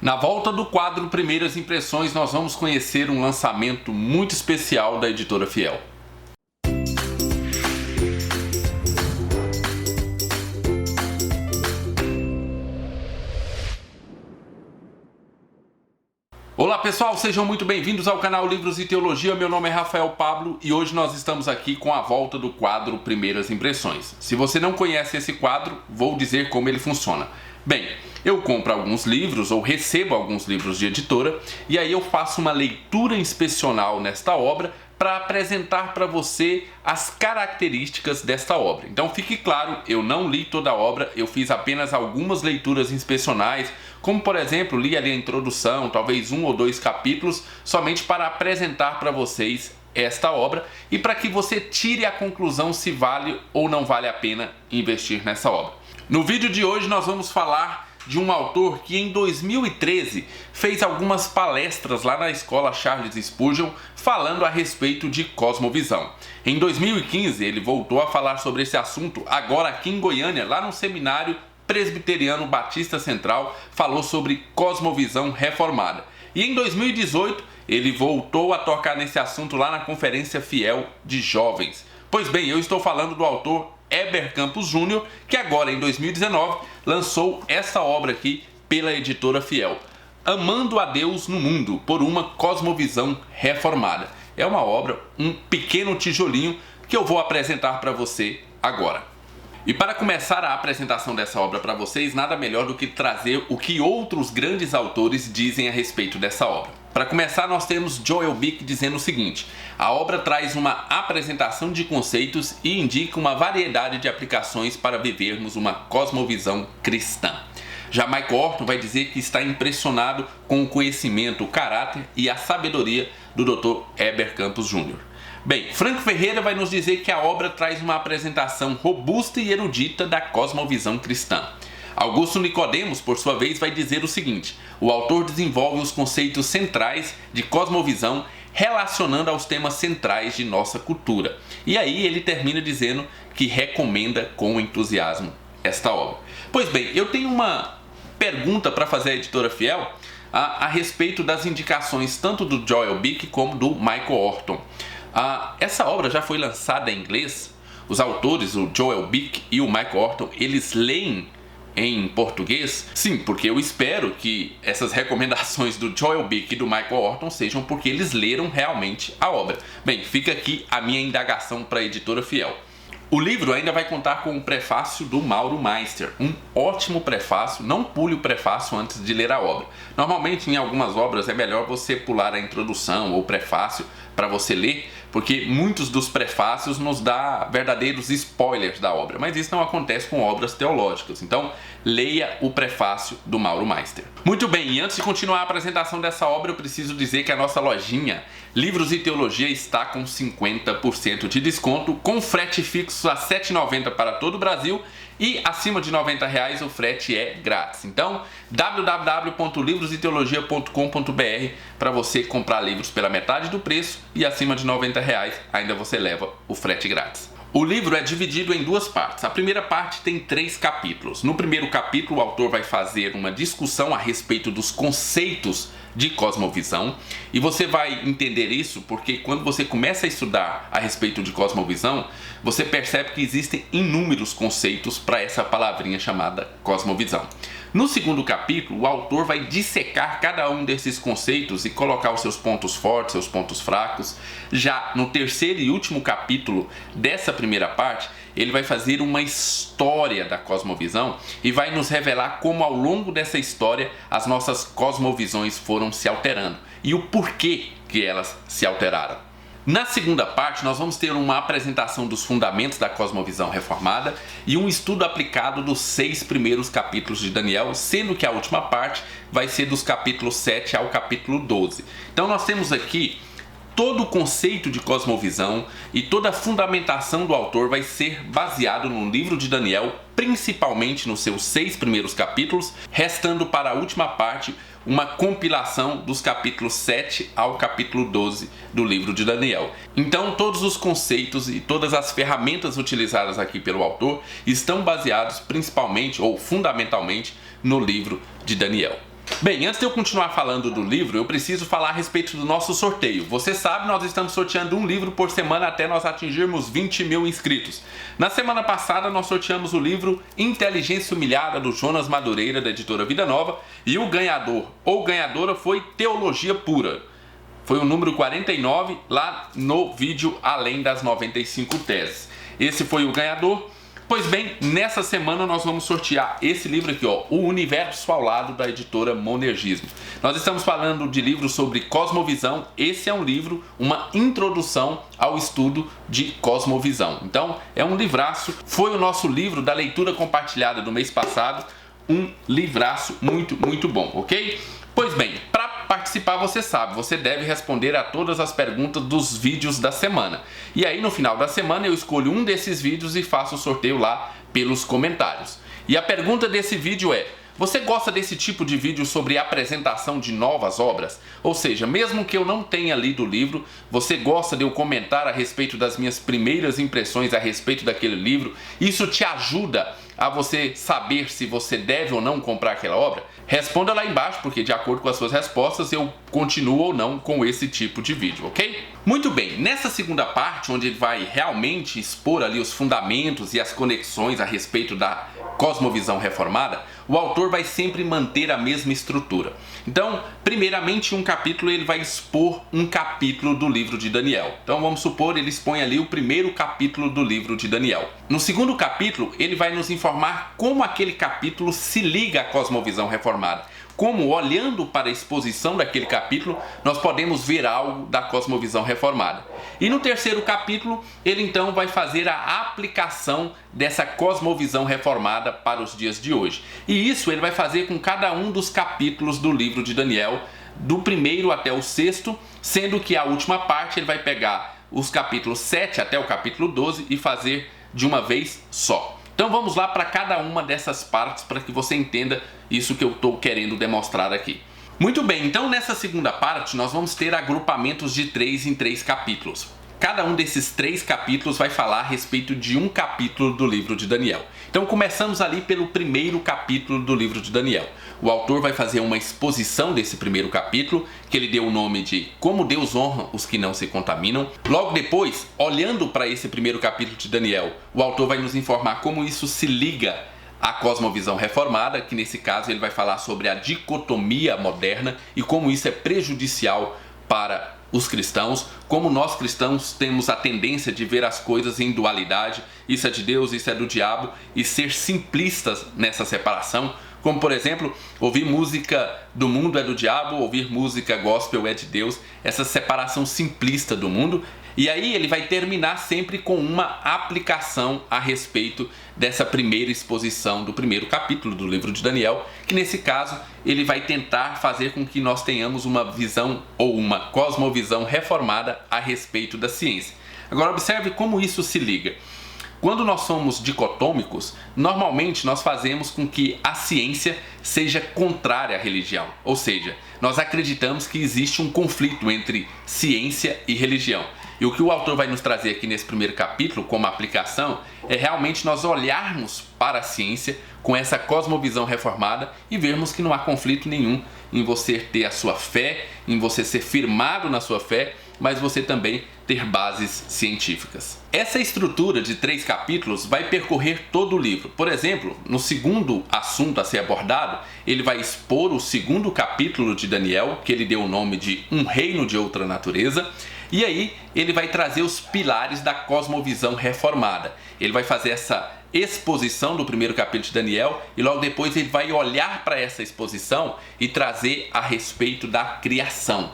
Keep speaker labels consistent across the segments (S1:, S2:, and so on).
S1: Na volta do quadro Primeiras Impressões, nós vamos conhecer um lançamento muito especial da Editora Fiel. Olá pessoal, sejam muito bem-vindos ao canal Livros e Teologia. Meu nome é Rafael Pablo e hoje nós estamos aqui com a volta do quadro Primeiras Impressões. Se você não conhece esse quadro, vou dizer como ele funciona. Bem, eu compro alguns livros ou recebo alguns livros de editora e aí eu faço uma leitura inspecional nesta obra para apresentar para você as características desta obra. Então fique claro, eu não li toda a obra, eu fiz apenas algumas leituras inspecionais, como por exemplo, li ali a introdução, talvez 1 ou 2 capítulos, somente para apresentar para vocês esta obra e para que você tire a conclusão se vale ou não vale a pena investir nessa obra. No vídeo de hoje nós vamos falar de um autor que em 2013 fez algumas palestras lá na escola Charles Spurgeon falando a respeito de cosmovisão. Em 2015 ele voltou a falar sobre esse assunto, agora aqui em Goiânia, lá no Seminário Presbiteriano Batista Central, falou sobre cosmovisão reformada. E em 2018 ele voltou a tocar nesse assunto lá na Conferência Fiel de Jovens. Pois bem, eu estou falando do autor Heber Campos Júnior, que agora em 2019 lançou essa obra aqui pela Editora Fiel, Amando a Deus no Mundo, por uma cosmovisão reformada. É uma obra, um pequeno tijolinho que eu vou apresentar para você agora. E para começar a apresentação dessa obra para vocês, nada melhor do que trazer o que outros grandes autores dizem a respeito dessa obra. Para começar, nós temos Joel Bick dizendo o seguinte: a obra traz uma apresentação de conceitos e indica uma variedade de aplicações para vivermos uma cosmovisão cristã. Já Michael Horton vai dizer que está impressionado com o conhecimento, o caráter e a sabedoria do Dr. Heber Campos Júnior. Bem, Franco Ferreira vai nos dizer que a obra traz uma apresentação robusta e erudita da cosmovisão cristã. Augusto Nicodemos, por sua vez, vai dizer o seguinte: o autor desenvolve os conceitos centrais de cosmovisão relacionando aos temas centrais de nossa cultura. E aí ele termina dizendo que recomenda com entusiasmo esta obra. Pois bem, eu tenho uma pergunta para fazer à Editora Fiel a respeito das indicações tanto do Joel Bick como do Michael Horton. Essa obra já foi lançada em inglês? Os autores, o Joel Bick e o Michael Horton, eles leem em português? Sim, porque eu espero que essas recomendações do Joel Bick e do Michael Horton sejam porque eles leram realmente a obra. Bem, fica aqui a minha indagação para a Editora Fiel. O livro ainda vai contar com o prefácio do Mauro Meister, um ótimo prefácio. Não pule o prefácio antes de ler a obra. Normalmente em algumas obras é melhor você pular a introdução ou prefácio para você ler, porque muitos dos prefácios nos dá verdadeiros spoilers da obra, mas isso não acontece com obras teológicas. Então leia o prefácio do Mauro Meister. Muito bem, e antes de continuar a apresentação dessa obra, eu preciso dizer que a nossa lojinha Livros e Teologia está com 50% de desconto, com frete fixo a R$ 7,90 para todo o Brasil e acima de R$ 90 o frete é grátis. Então, www.livroseteologia.com.br para você comprar livros pela metade do preço e acima de R$ 90 ainda você leva o frete grátis. O livro é dividido em 2 partes. A primeira parte tem 3 capítulos. No primeiro capítulo, o autor vai fazer uma discussão a respeito dos conceitos de cosmovisão, e você vai entender isso porque quando você começa a estudar a respeito de cosmovisão, você percebe que existem inúmeros conceitos para essa palavrinha chamada cosmovisão. No segundo capítulo, o autor vai dissecar cada um desses conceitos e colocar os seus pontos fortes, seus pontos fracos. Já no terceiro e último capítulo dessa primeira parte, ele vai fazer uma história da cosmovisão e vai nos revelar como ao longo dessa história as nossas cosmovisões foram se alterando e o porquê que elas se alteraram. Na segunda parte, nós vamos ter uma apresentação dos fundamentos da cosmovisão reformada e um estudo aplicado dos 6 primeiros capítulos de Daniel, sendo que a última parte vai ser dos capítulos 7 ao capítulo 12. Então nós temos aqui todo o conceito de cosmovisão e toda a fundamentação do autor vai ser baseado no livro de Daniel, principalmente nos seus 6 primeiros capítulos, restando para a última parte uma compilação dos capítulos 7 ao capítulo 12 do livro de Daniel. Então todos os conceitos e todas as ferramentas utilizadas aqui pelo autor estão baseados principalmente ou fundamentalmente no livro de Daniel. Bem, antes de eu continuar falando do livro, eu preciso falar a respeito do nosso sorteio. Você sabe, nós estamos sorteando um livro por semana até nós atingirmos 20 mil inscritos. Na semana passada, nós sorteamos o livro Inteligência Humilhada, do Jonas Madureira, da editora Vida Nova, e o ganhador ou ganhadora foi Teologia Pura. Foi o número 49 lá no vídeo Além das 95 Teses. Esse foi o ganhador. Pois bem, nessa semana nós vamos sortear esse livro aqui, ó, O Universo ao Lado, da editora Monergismo. Nós estamos falando de livros sobre cosmovisão. Esse é um livro, uma introdução ao estudo de cosmovisão. Então, é um livraço. Foi o nosso livro da leitura compartilhada do mês passado. Um livraço muito, muito bom, ok? Pois bem, para participar, você sabe, você deve responder a todas as perguntas dos vídeos da semana. E aí no final da semana eu escolho um desses vídeos e faço o sorteio lá pelos comentários. E a pergunta desse vídeo é: você gosta desse tipo de vídeo sobre apresentação de novas obras? Ou seja, mesmo que eu não tenha lido o livro, você gosta de eu comentar a respeito das minhas primeiras impressões a respeito daquele livro? Isso te ajuda a você saber se você deve ou não comprar aquela obra? Responda lá embaixo, porque de acordo com as suas respostas eu continuo ou não com esse tipo de vídeo, ok? Muito bem, nessa segunda parte, onde ele vai realmente expor ali os fundamentos e as conexões a respeito da cosmovisão reformada, o autor vai sempre manter a mesma estrutura. Então, primeiramente, um capítulo ele vai expor um capítulo do livro de Daniel. Então, vamos supor, ele expõe ali o primeiro capítulo do livro de Daniel. No segundo capítulo, ele vai nos informar como aquele capítulo se liga à cosmovisão reformada. Como, olhando para a exposição daquele capítulo, nós podemos ver algo da cosmovisão reformada. E no terceiro capítulo, ele então vai fazer a aplicação dessa cosmovisão reformada para os dias de hoje. E isso ele vai fazer com cada um dos capítulos do livro de Daniel, do primeiro até o sexto, sendo que a última parte ele vai pegar os capítulos 7 até o capítulo 12 e fazer de uma vez só. Então vamos lá para cada uma dessas partes para que você entenda isso que eu estou querendo demonstrar aqui. Muito bem, então nessa segunda parte nós vamos ter agrupamentos de 3 em 3 capítulos. Cada um desses 3 capítulos vai falar a respeito de um capítulo do livro de Daniel. Então começamos ali pelo primeiro capítulo do livro de Daniel. O autor vai fazer uma exposição desse primeiro capítulo, que ele deu o nome de Como Deus Honra os que não se contaminam. Logo depois, olhando para esse primeiro capítulo de Daniel, o autor vai nos informar como isso se liga à cosmovisão reformada, que nesse caso ele vai falar sobre a dicotomia moderna e como isso é prejudicial para os cristãos, como nós cristãos temos a tendência de ver as coisas em dualidade, isso é de Deus, isso é do diabo, e ser simplistas nessa separação, como por exemplo, ouvir música do mundo é do diabo, ouvir música gospel é de Deus, essa separação simplista do mundo. E aí ele vai terminar sempre com uma aplicação a respeito dessa primeira exposição do primeiro capítulo do livro de Daniel, que nesse caso ele vai tentar fazer com que nós tenhamos uma visão ou uma cosmovisão reformada a respeito da ciência. Agora observe como isso se liga. Quando nós somos dicotômicos, normalmente nós fazemos com que a ciência seja contrária à religião. Ou seja, nós acreditamos que existe um conflito entre ciência e religião. E o que o autor vai nos trazer aqui nesse primeiro capítulo, como aplicação, é realmente nós olharmos para a ciência com essa cosmovisão reformada e vermos que não há conflito nenhum em você ter a sua fé, em você ser firmado na sua fé, mas você também ter bases científicas. Essa estrutura de 3 capítulos vai percorrer todo o livro. Por exemplo, no segundo assunto a ser abordado, ele vai expor o segundo capítulo de Daniel, que ele deu o nome de Um Reino de Outra Natureza, e aí ele vai trazer os pilares da cosmovisão reformada. Ele vai fazer essa exposição do primeiro capítulo de Daniel e logo depois ele vai olhar para essa exposição e trazer a respeito da criação.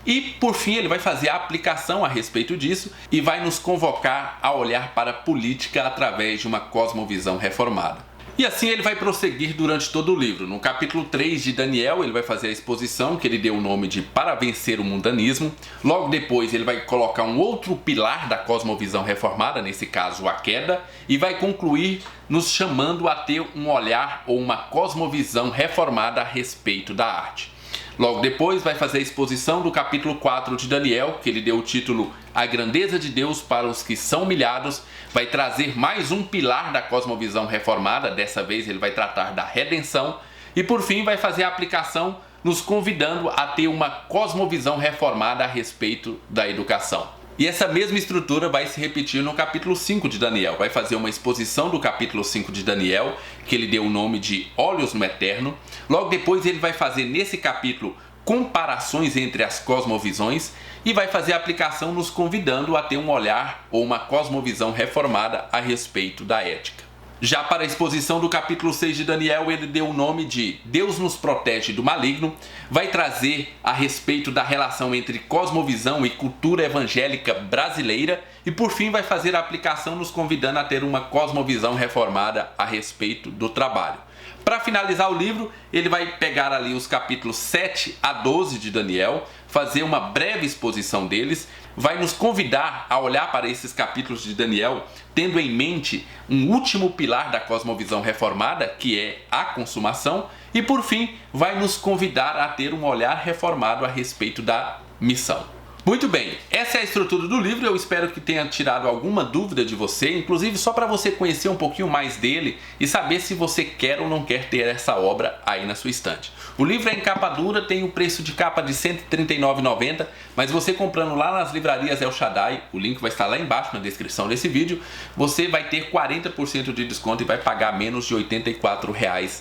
S1: E por fim ele vai fazer a aplicação a respeito disso e vai nos convocar a olhar para a política através de uma cosmovisão reformada. E assim ele vai prosseguir durante todo o livro. No capítulo 3 de Daniel ele vai fazer a exposição que ele deu o nome de Para Vencer o Mundanismo. Logo depois ele vai colocar um outro pilar da cosmovisão reformada, nesse caso a queda, e vai concluir nos chamando a ter um olhar ou uma cosmovisão reformada a respeito da arte. Logo depois vai fazer a exposição do capítulo 4 de Daniel, que ele deu o título A Grandeza de Deus para os que são humilhados. Vai trazer mais um pilar da cosmovisão reformada, dessa vez ele vai tratar da redenção. E por fim vai fazer a aplicação nos convidando a ter uma cosmovisão reformada a respeito da educação. E essa mesma estrutura vai se repetir no capítulo 5 de Daniel. Vai fazer uma exposição do capítulo 5 de Daniel, que ele deu o nome de Olhos no Eterno. Logo depois ele vai fazer nesse capítulo comparações entre as cosmovisões e vai fazer a aplicação nos convidando a ter um olhar ou uma cosmovisão reformada a respeito da ética. Já para a exposição do capítulo 6 de Daniel, ele deu o nome de Deus nos protege do maligno, vai trazer a respeito da relação entre cosmovisão e cultura evangélica brasileira e por fim vai fazer a aplicação nos convidando a ter uma cosmovisão reformada a respeito do trabalho. Para finalizar o livro, ele vai pegar ali os capítulos 7 a 12 de Daniel, fazer uma breve exposição deles, vai nos convidar a olhar para esses capítulos de Daniel, tendo em mente um último pilar da cosmovisão reformada, que é a consumação, e por fim, vai nos convidar a ter um olhar reformado a respeito da missão. Muito bem, essa é a estrutura do livro, eu espero que tenha tirado alguma dúvida de você, inclusive só para você conhecer um pouquinho mais dele e saber se você quer ou não quer ter essa obra aí na sua estante. O livro é em capa dura, tem o preço de capa de R$ 139,90, mas você comprando lá nas livrarias El Shaddai, o link vai estar lá embaixo na descrição desse vídeo, você vai ter 40% de desconto e vai pagar menos de R$ 84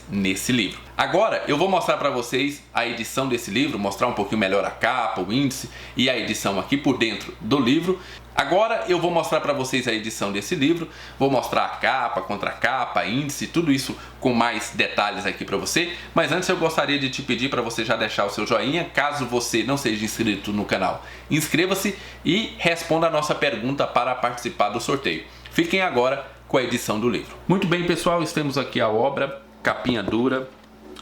S1: nesse livro. Agora eu vou mostrar para vocês a edição desse livro, mostrar um pouquinho melhor a capa, o índice e a edição aqui por dentro do livro. Agora eu vou mostrar para vocês a edição desse livro, vou mostrar a capa, contracapa, índice, tudo isso com mais detalhes aqui para você. Mas antes eu gostaria de te pedir para você já deixar o seu joinha, caso você não seja inscrito no canal. Inscreva-se e responda a nossa pergunta para participar do sorteio. Fiquem agora com a edição do livro. Muito bem, pessoal, estamos aqui a obra, capinha dura,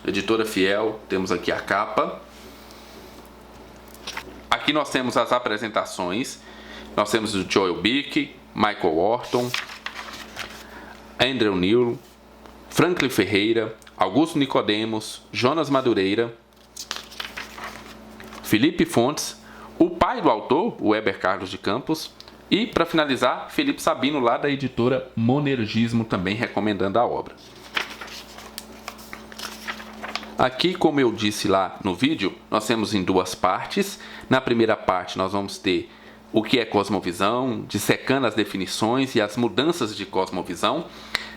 S1: editora fiel, temos aqui a capa. Aqui nós temos as apresentações. Nós temos o Joel Bick, Michael Orton, Andrew Neil, Franklin Ferreira, Augusto Nicodemos, Jonas Madureira, Felipe Fontes, o pai do autor, o Weber Carlos de Campos, e, para finalizar, Felipe Sabino, lá da editora Monergismo, também recomendando a obra. Aqui, como eu disse lá no vídeo, nós temos em duas partes. Na primeira parte, nós vamos ter o que é cosmovisão, dissecando as definições e as mudanças de cosmovisão.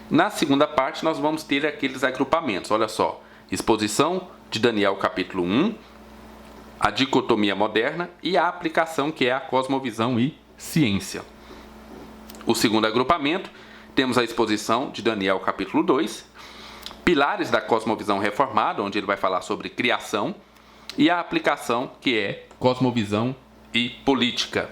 S1: Na segunda parte, nós vamos ter aqueles agrupamentos. Olha só, exposição de Daniel capítulo 1, a dicotomia moderna e a aplicação, que é a cosmovisão e ciência. O segundo agrupamento, temos a exposição de Daniel capítulo 2, pilares da cosmovisão reformada, onde ele vai falar sobre criação, e a aplicação, que é cosmovisão e política.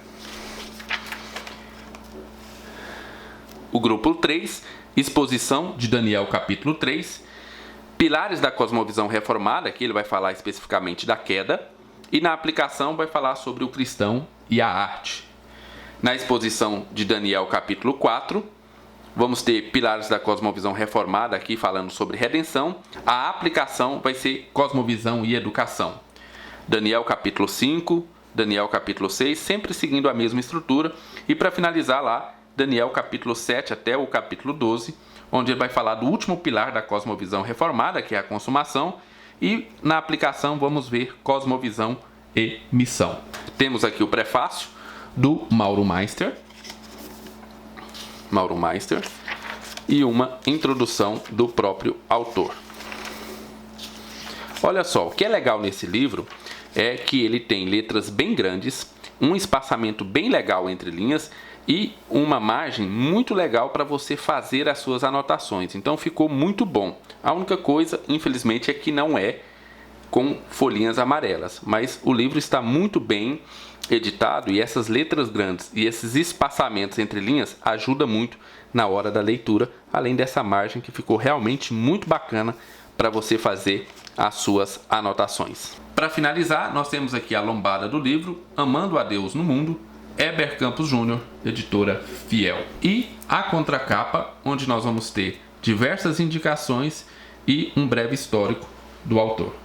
S1: O grupo 3, exposição de Daniel capítulo 3, pilares da cosmovisão reformada, que ele vai falar especificamente da queda, e na aplicação vai falar sobre o cristão e a arte. Na exposição de Daniel capítulo 4, vamos ter pilares da cosmovisão reformada, aqui falando sobre redenção. A aplicação vai ser cosmovisão e educação. Daniel capítulo 5, Daniel capítulo 6, sempre seguindo a mesma estrutura. E para finalizar lá, Daniel capítulo 7 até o capítulo 12, onde ele vai falar do último pilar da cosmovisão reformada, que é a consumação. E na aplicação vamos ver cosmovisão e missão. Temos aqui o prefácio do Mauro Meister e uma introdução do próprio autor. Olha só, o que é legal nesse livro é que ele tem letras bem grandes, um espaçamento bem legal entre linhas e uma margem muito legal para você fazer as suas anotações. Então ficou muito bom. A única coisa, infelizmente, é que não é com folhinhas amarelas, mas o livro está muito bem editado e essas letras grandes e esses espaçamentos entre linhas ajudam muito na hora da leitura, além dessa margem que ficou realmente muito bacana para você fazer as suas anotações. Para finalizar, nós temos aqui a lombada do livro Amando a Deus no Mundo, Heber Campos Júnior, editora fiel. E a contracapa, onde nós vamos ter diversas indicações e um breve histórico do autor.